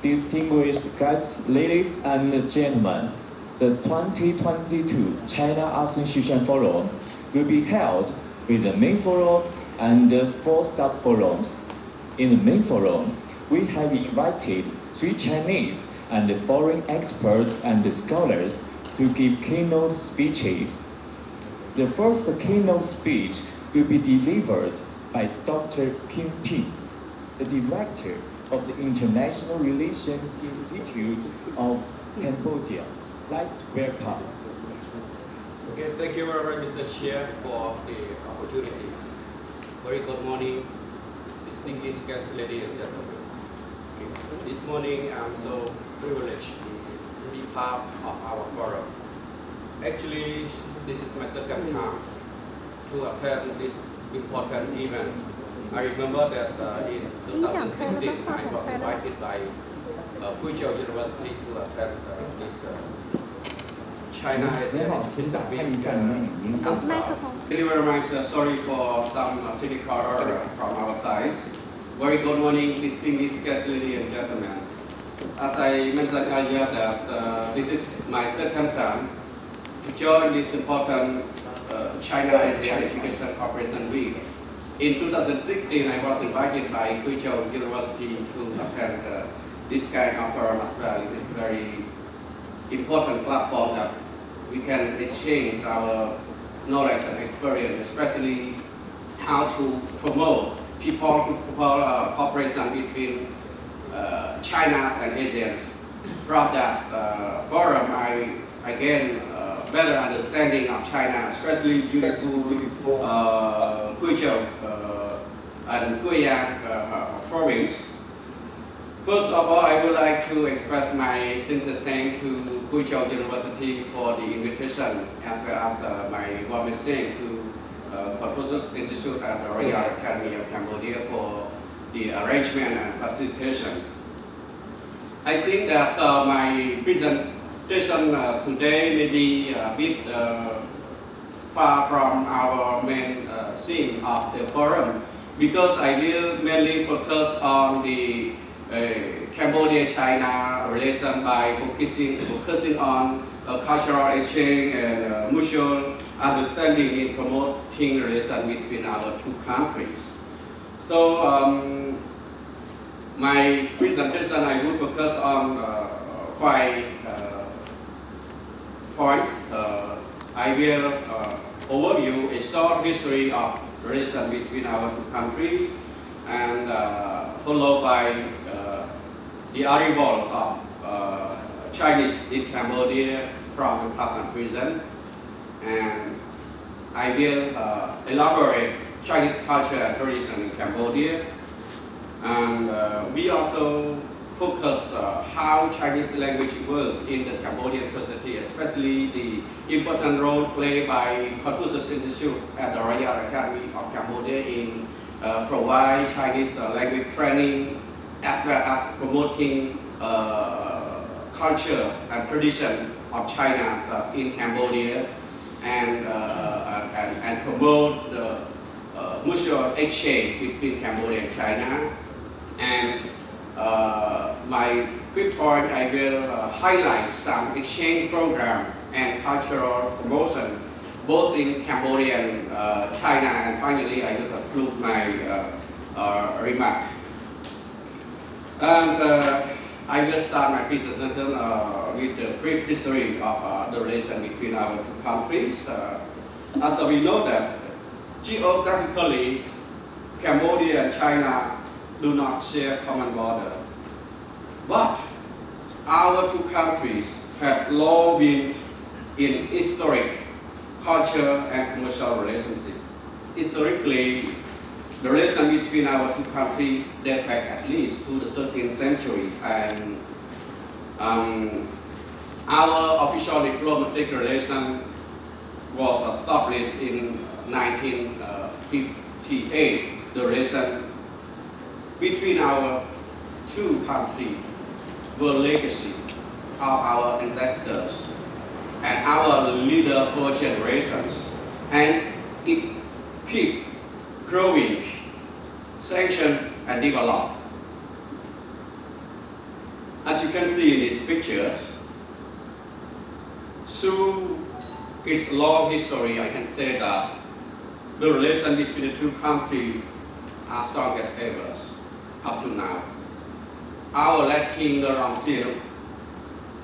Distinguished guests, ladies and gentlemen, the 2022 China ASEAN Xishan Forum will be held with the main forum and 4 sub-forums. In the main forum, we have invited 3 Chinese and foreign experts and scholars to give keynote speeches. The first keynote speech will be delivered by Dr. Kim Ping, the director of the International Relations Institute of Cambodia. Let's welcome. Okay, thank you very much, Mr. Chair, for the opportunities. Very good morning, distinguished guests, ladies and gentlemen. This morning, I'm so privileged to be part of our forum. Actually, this is my second time to attend this important event. I remember that in 2016, I was invited by Guizhou University to attend this China ASEAN Pacific as well. Thank you very much. Sorry for some technical error from our side. Very good morning, distinguished guests, ladies and gentlemen. As I mentioned earlier, that this is my second time to join this important China ASEAN Education Cooperation Week. In 2016, I was invited by Guizhou University to attend this kind of forum as well. It is a very important platform that we can exchange our knowledge and experience, especially how to promote people-to-people cooperation between China and Asians. From that forum, I gained better understanding of China, especially beautiful Guizhou and Guiyang province. First of all, I would like to express my sincere thanks to Guizhou University for the invitation, as well as my warmest thanks to Confucius Institute and the Regal Academy of Cambodia for the arrangement and facilitations. I think that my presentation today may be a bit far from our main theme of the forum, because I will mainly focus on the Cambodia-China relation by focusing on cultural exchange and mutual understanding in promoting relation between our two countries. So my presentation, I will focus on 5 points. I will overview a short history of relation between our two countries, and followed by the arrivals of Chinese in Cambodia from the past and present. And I will elaborate Chinese culture and tradition in Cambodia. And we also focus how Chinese language works in the Cambodian society, especially the important role played by Confucius Institute and the Regal Academy of Cambodia in provide Chinese language training, as well as promoting cultures and tradition of China in Cambodia, and promote the mutual exchange between Cambodia and China. And my 5th point, I will highlight some exchange program and cultural promotion, both in Cambodia and China. And finally, I will conclude my remark. And I will start my presentation with the brief history of the relation between our two countries. As we know that geographically, Cambodia and China do not share common border. But our two countries have long been in historic, cultural, and commercial relationships. Historically, the relation between our two countries date back at least to the 13th century, and our official diplomatic relation was established in 1958. The relation between our two countries were legacy of our ancestors and our leader for generations, and it keep growing, strengthen, and develop. As you can see in these pictures, through its long history, I can say that the relation between the two countries are strongest ever up to now. Our late King Nong An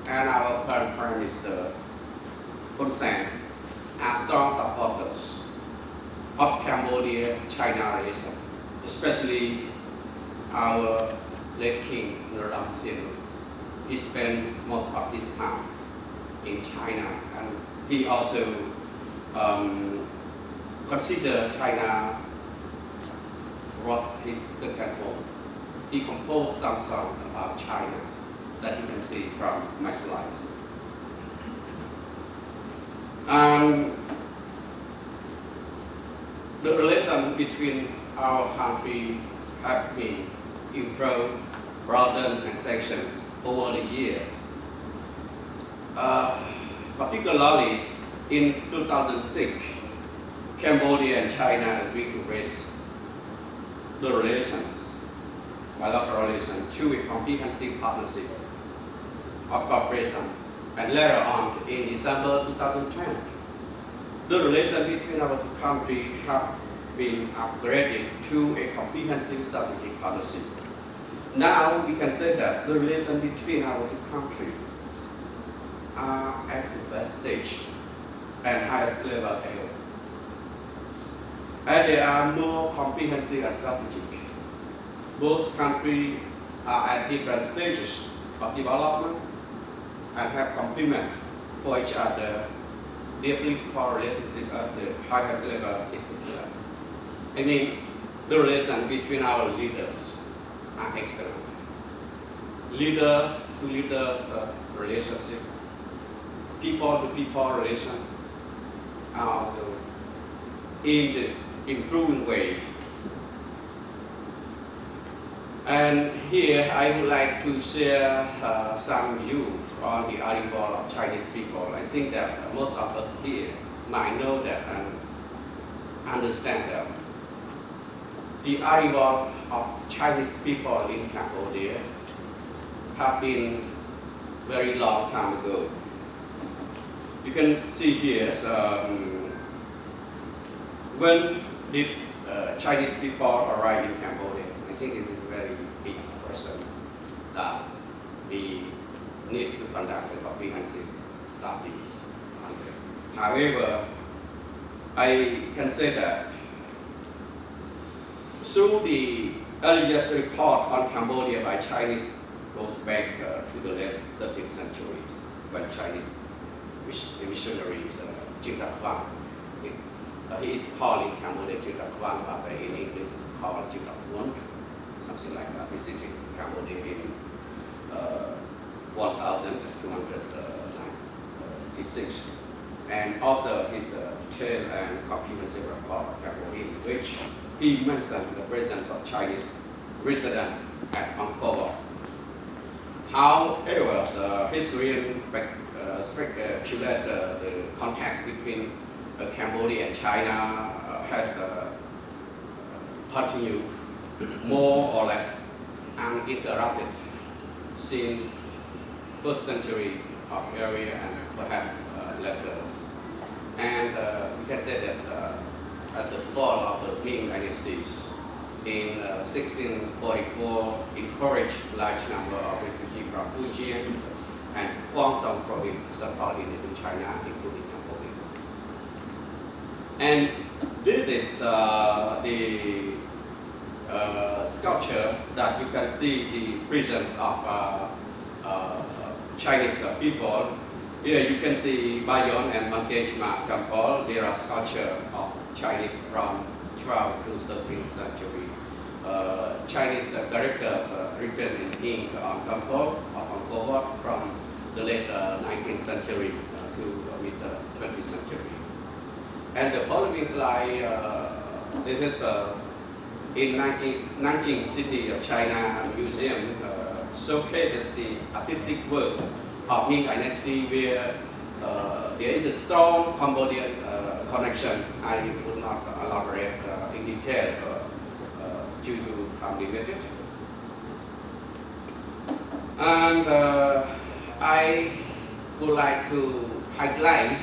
and our current Prime Minister Hun Sen are strong supporters of Cambodia-China relation, especially our late King Nong An. He spends most of his time in China, and he also considered China was his second home. He composed some songs about China that you can see from my slides. And the relation between our country have been improved, broadened, and sanctioned over the years. Particularly in 2006, Cambodia and China agreed to raise the relations, bilateral relations, to a comprehensive partnership of cooperation. And later on, in December 2010, the relations between our two countries have been upgraded to a comprehensive strategic partnership. Now we can say that the relations between our two countries are at the best stage and highest level ever. And they are more comprehensive and strategic. Both countries are at different stages of development and have complement for each other. Their political relationship at the highest level is excellent. I mean, the relation between our leaders are excellent. Leader to leader relationship, people to people relations are also in the improving way. And here I would like to share some views on the arrival of Chinese people. I think that most of us here might know that and understand that the arrival of Chinese people in Cambodia have been very long time ago. You can see here when did Chinese people arrive in Cambodia? I think this is a very big question that we need to conduct a comprehensive studies on it. However, I can say that through the earliest record on Cambodia by Chinese goes back to the late 13th century when Chinese missionaries Jin Da Kwang. He is called in Cambodia Jin Da Kwang, but in English it's called Jin Da Kwang, something like that. Visited Cambodia in 1296. And also his detailed and comprehensive report of Cambodia, in which he mentioned the presence of Chinese residents at Angkor Wat. However, historians speculate the context between Cambodia and China has continued more or less uninterrupted since first century of area and perhaps later. And we can say that at the fall of the Ming dynasties in 1644 encouraged large number of refugees from Fujian and Guangdong province to support in China, including Cambodians. And this is the sculpture that you can see the presence of Chinese people. Here you can see Bayon and Mantejma temple. There are sculptures of Chinese from 12th to 13th century. Chinese characters written in ink on temple of Angkor Wat from the late 19th century to mid 20th century. And the following slide, this is in Nanjing City of China Museum showcases the artistic work of Ming Dynasty, where there is a strong Cambodian connection. I would not elaborate in detail due to time limited. And I would like to highlight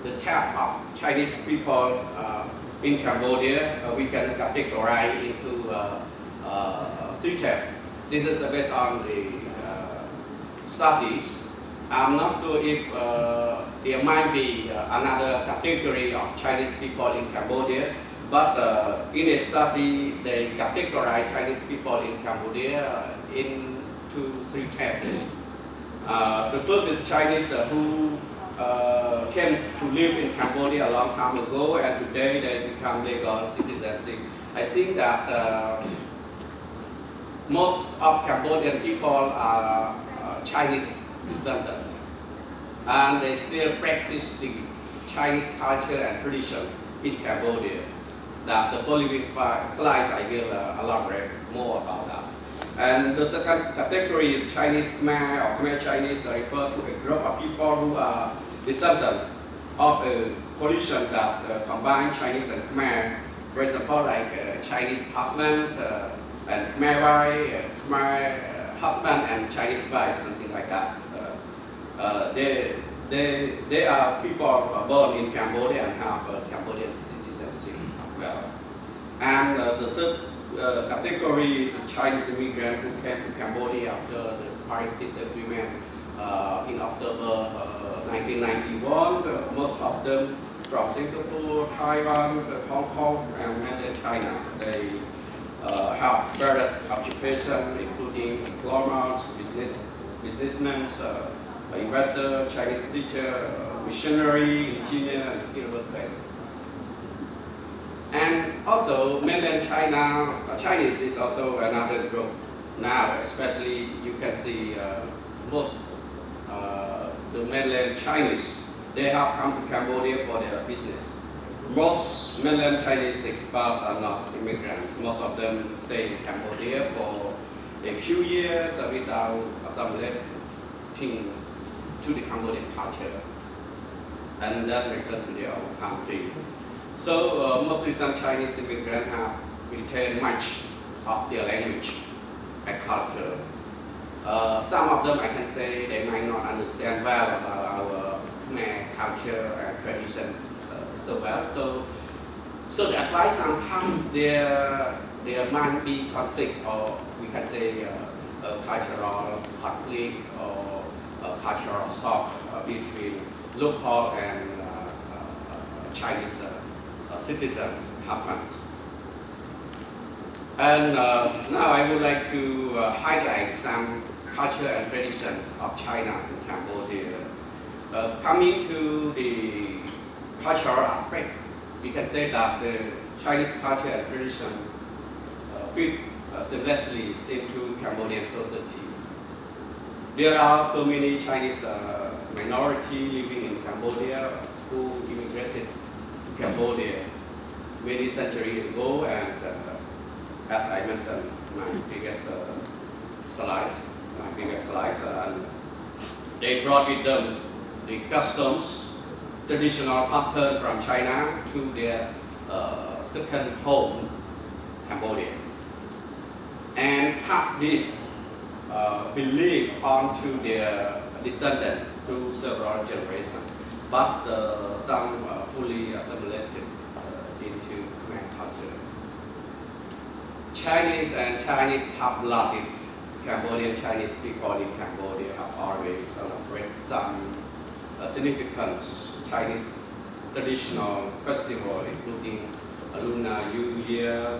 the type of Chinese people in Cambodia. We can categorize into three types. This is based on the studies. I'm not sure if there might be another category of Chinese people in Cambodia, but in a study they categorize Chinese people in Cambodia into three types. The first is Chinese who came to live in Cambodia a long time ago, and today they become legal citizens. I think that most of Cambodian people are Chinese descendants, and they still practice the Chinese culture and traditions in Cambodia. That the following slides I will elaborate more about that. And the second category is Chinese Khmer or Khmer Chinese, refer to a group of people who are descendants of a coalition that combine Chinese and Khmer. For example, like Chinese husband and Khmer wife, Khmer husband and Chinese wife, something like that. They are people born in Cambodia and have Cambodian citizenship as well. And the third category is Chinese immigrants who came to Cambodia after the Paris Peace Agreement in October 1991. Most of them from Singapore, Taiwan, Hong Kong, and mainland China. They have various occupations, including diplomats, businessmen, investor, Chinese teacher, missionary, engineer, and skilled workers. And also mainland Chinese is also another group now, especially you can see most the mainland Chinese, they have come to Cambodia for their business. Most mainland Chinese expats are not immigrants. Most of them stay in Cambodia for a few years without assimilating to the Cambodian culture, and then return to their own country. So most recent Chinese immigrants have retained much of their language and culture. Some of them I can say they might not understand well about our Khmer culture and traditions so well. So that's why sometimes there might be conflicts, or we can say a cultural conflict or a cultural shock between local and Chinese citizens happens. And now I would like to highlight some culture and traditions of China in Cambodia. Coming to the cultural aspect, we can say that the Chinese culture and tradition fit seamlessly into Cambodian society. There are so many Chinese minority living in Cambodia who immigrated to Cambodia many centuries ago, and as I mentioned my previous slides, and they brought with them the customs, traditional pattern from China to their second home, Cambodia, and passed this belief on to their descendants through several generations, but some fully assimilated into Khmer culture. Chinese and Chinese half-blooded Cambodian Chinese people in Cambodia have always celebrated some significant Chinese traditional festivals, including Lunar New Year,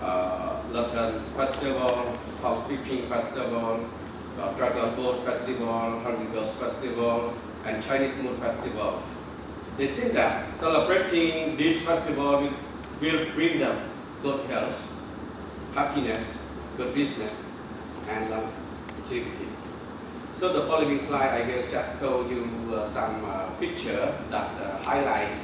Lantern Festival, House Sweeping Festival, Dragon Boat Festival, Hungry Ghost Festival, and Chinese Moon Festival. They think that celebrating this festival will bring them good health, happiness, good business, and longevity. So the following slide, I will just show you some picture that highlights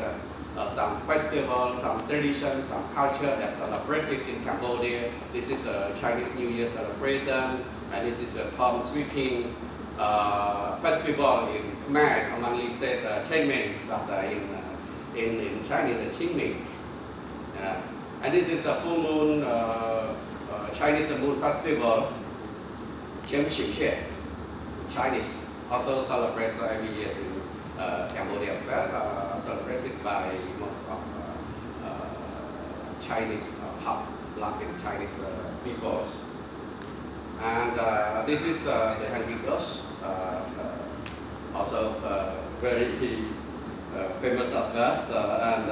some festivals, some traditions, some culture that's celebrated in Cambodia. This is a Chinese New Year celebration, and this is a palm sweeping festival in Khmer, commonly said Chenming, but in Chinese it's Qingming. And this is a full moon, Chinese moon festival. championship. Chinese also celebrates every year in Cambodia as well, celebrated by most of Chinese hard-working Chinese peoples. And this is the Henry Ghost, also very famous as well. And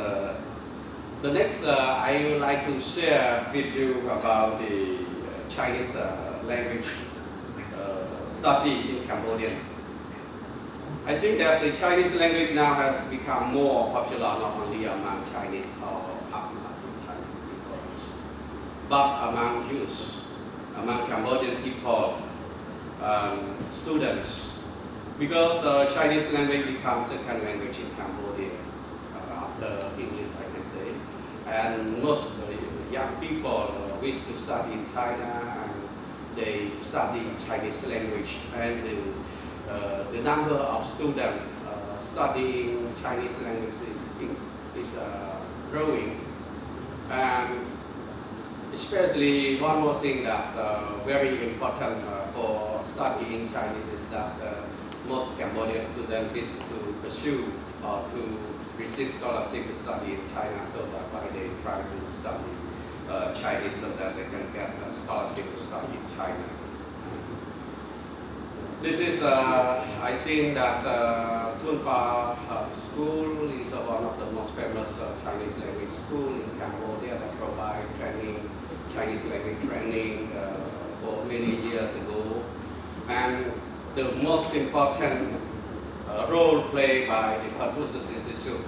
the next, I would like to share with you about the Chinese language study in Cambodia. I think that the Chinese language now has become more popular not only among Chinese or Chinese people, but among youth, among Cambodian people, students, because Chinese language becomes second language in Cambodia after English, I can say, and most young people wish to study in China and they study Chinese language, and the number of students studying Chinese language is growing. And especially one more thing that very important for studying Chinese is that most Cambodian students wish to pursue or to receive scholarship to study in China, so that's why they try to study Chinese so that they can get a scholarship to study in China. This is, I think that Tunfa School is one of the most famous Chinese language school in Cambodia that provide training, Chinese language training for many years ago. And the most important role played by the Confucius Institute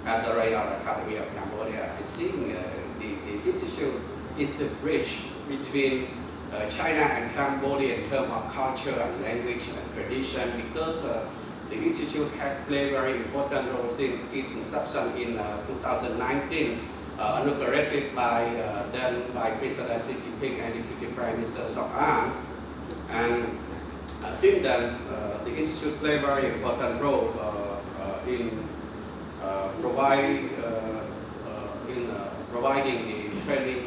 at the Regal Academy of Cambodia, I think the institute is the bridge between China and Cambodia in terms of culture and language and tradition, because the institute has played very important role since its inception in 2019, inaugurated then by President Xi Jinping and Deputy Prime Minister Sok An. And since then, the institute played a very important role in providing the training,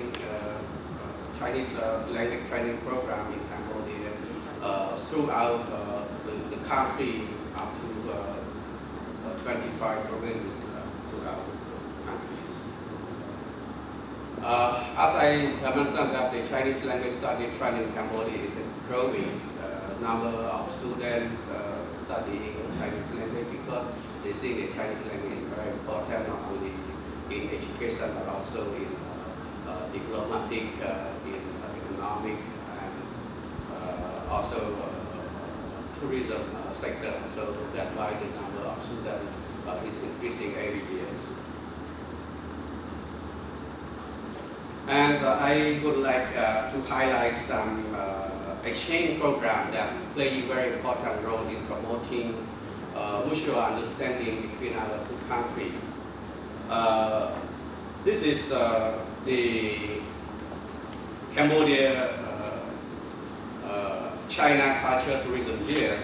Chinese language training program in Cambodia throughout the country, up to 25 provinces throughout countries. As I mentioned, that the Chinese language study trend in Cambodia is growing. Number of students studying Chinese language because they think the Chinese language is very important not only in education but also in diplomatic, in economic, and also tourism sector. So that's why the number of students is increasing every year. And I would like to highlight some exchange program that play a very important role in promoting mutual understanding between our two countries. This is the Cambodia China Culture Tourism Years.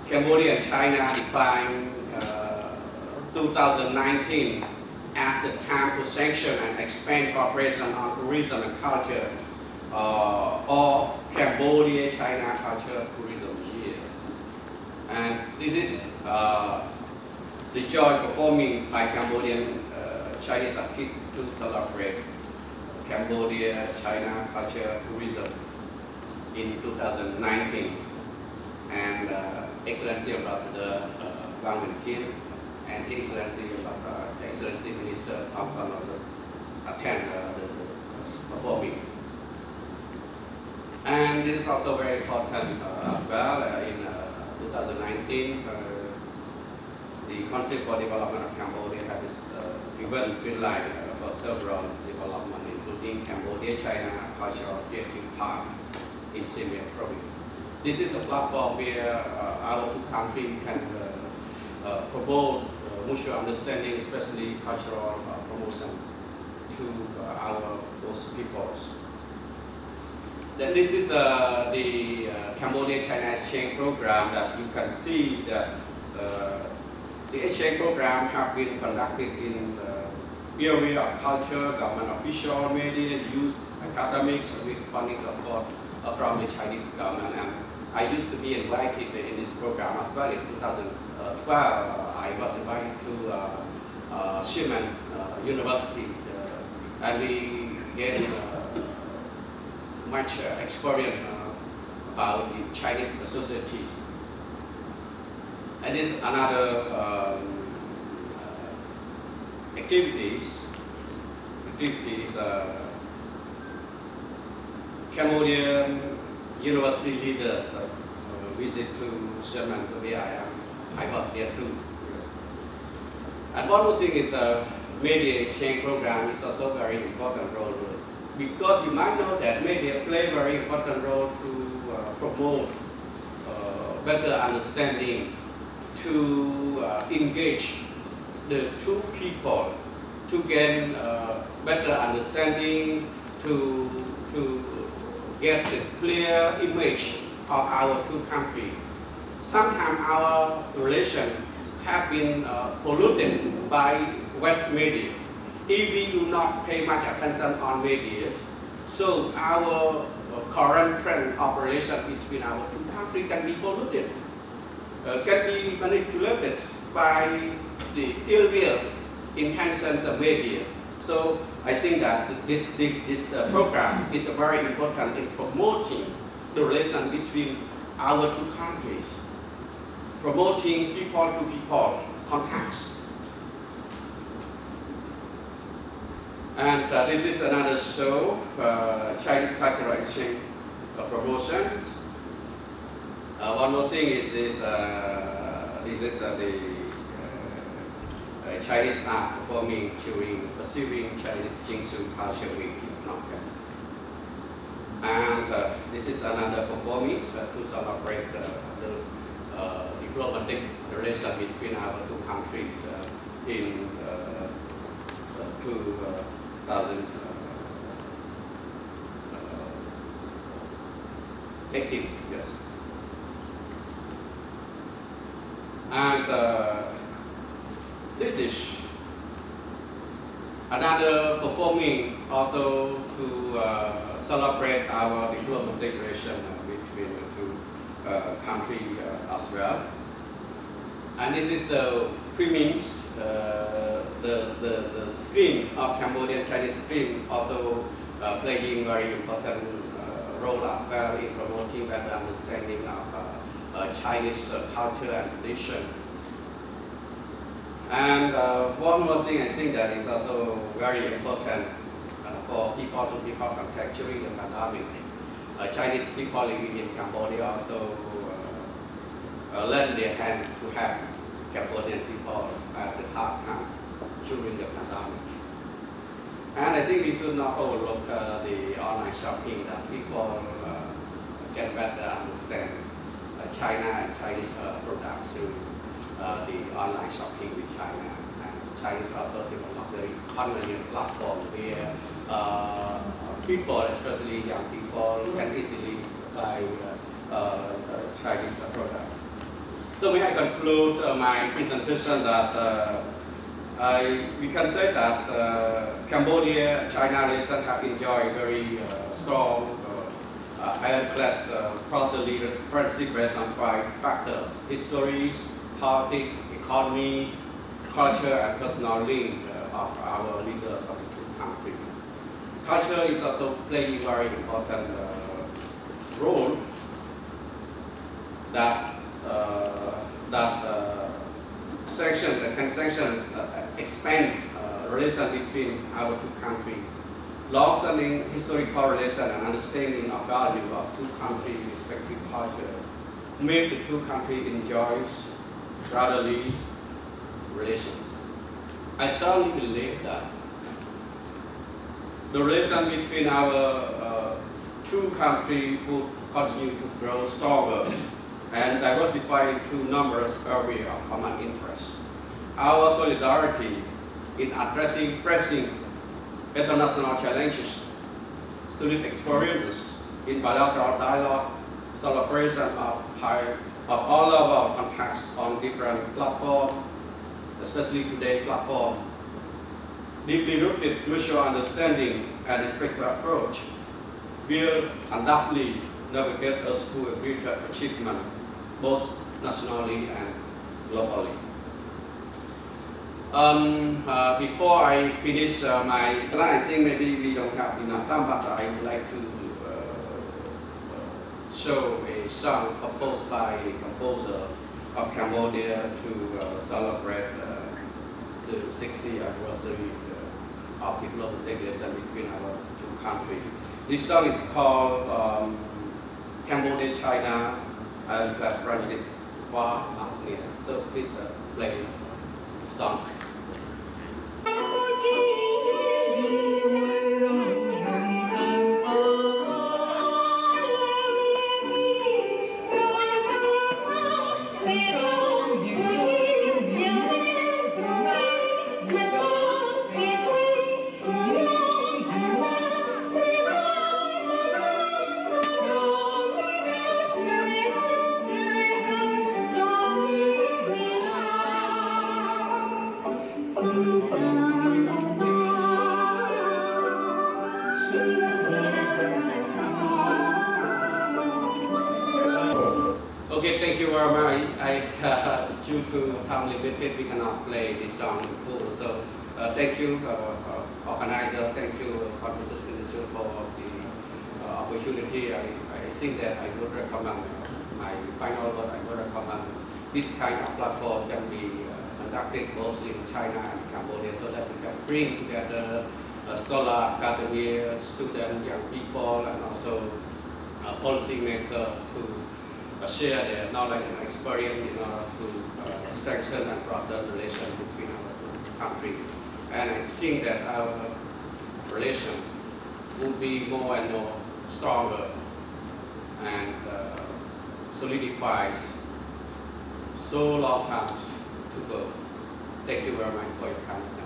Cambodia and China defined 2019 as the time to sanction and expand cooperation on tourism and culture, or Cambodia China Culture Tourism Years. And this is the joint performance by Cambodian Chinese artists to celebrate Cambodia China Culture Tourism in 2019. And Excellency Ambassador Wang Wentien and Excellency Minister Tom Phan also attend the performing. And this is also very important as well. In 2019, the Council for Development of Cambodia has given green light for several development, including Cambodia China Cultural Creative Park in Siem Reap province. This is a platform where our two countries can promote mutual understanding, especially cultural promotion to our host peoples. Then this is the Cambodia-China exchange program that you can see that the exchange program have been conducted in the area of culture, government official, media, youth, academics with funding support from the Chinese government. And I used to be invited in this program as well. In 2012, I was invited to Xishan University, and we gained much experience about the Chinese societies. And this another activities. Cambodian university leaders visit to Xishan, where I was there too. Yes. And one more thing is media exchange program is also very important role, because you might know that media play very important role to promote better understanding, to engage the two people, to gain better understanding, to get a clear image of our two countries. Sometimes our relations have been polluted by West media. If we do not pay much attention on media, so our current trend of relation between our two countries can be polluted, can be manipulated by the ill will intentions of media. So I think that this program is very important in promoting the relation between our two countries, promoting people-to-people contacts. And this is another show, Chinese cultural exchange promotions. One more thing is this is the Chinese art performing during pursuing Chinese Jingsu Culture Week in Phnom Penh. And this is another performance to celebrate the diplomatic relation between our two countries in 2018. Yes. And this is another performing also to celebrate our diplomatic relation between the two countries as well. And this is the filmings, the screen of Cambodian Chinese film also playing very important role as well in promoting better understanding of Chinese culture and tradition. And one more thing I think that is also very important for people-to-people contact during the pandemic. Chinese people living in Cambodia also lend their hand to have Cambodian people at the hard time during the pandemic. And I think we should not overlook the online shopping, that people can better understand China and Chinese products through the online shopping with China. And Chinese also developed a convenient platform where people, especially young people, can easily buy Chinese products. So may I conclude my presentation that we can say that Cambodia-China relations have enjoyed very strong, ironclad, brotherly friendship based on 5 factors: history, politics, economy, culture, and personal link of our leaders of the two countries. Culture is also playing a very important role that sanctions expand relation between our two countries. Long-standing historical relation and understanding of value of two countries' respective culture make the two countries enjoy brotherly relations. I strongly believe that the relation between our two countries would continue to grow stronger and diversify into numerous areas of common interest. Our solidarity in addressing pressing international challenges, student experiences in bilateral dialogue, celebration of all of our contacts on different platforms, especially today's platform, deeply rooted mutual understanding and respectful approach will undoubtedly navigate us to a greater achievement, both nationally and globally. Before I finish my slide, I think maybe we don't have enough time, but I would like to show a song composed by a composer of Cambodia to celebrate the 60th anniversary of diplomatic relation between our two countries. This song is called Cambodia, China, and Francis for Asnia. So please play the song. Okay, thank you very much. Due to time limited, we cannot play this song in full. So, thank you, organizer. Thank you, Confucius Institute, for the opportunity. I think that I would recommend my final word. I would recommend this kind of platform can be conducted both in China and Cambodia, so that we can bring together scholar, academia, students, young people, and also policymakers to share their knowledge and experience in order to strengthen and broaden relations between our two countries. And I think that our relations will be more and more stronger and solidifies so long time to go. Thank you very much for your time.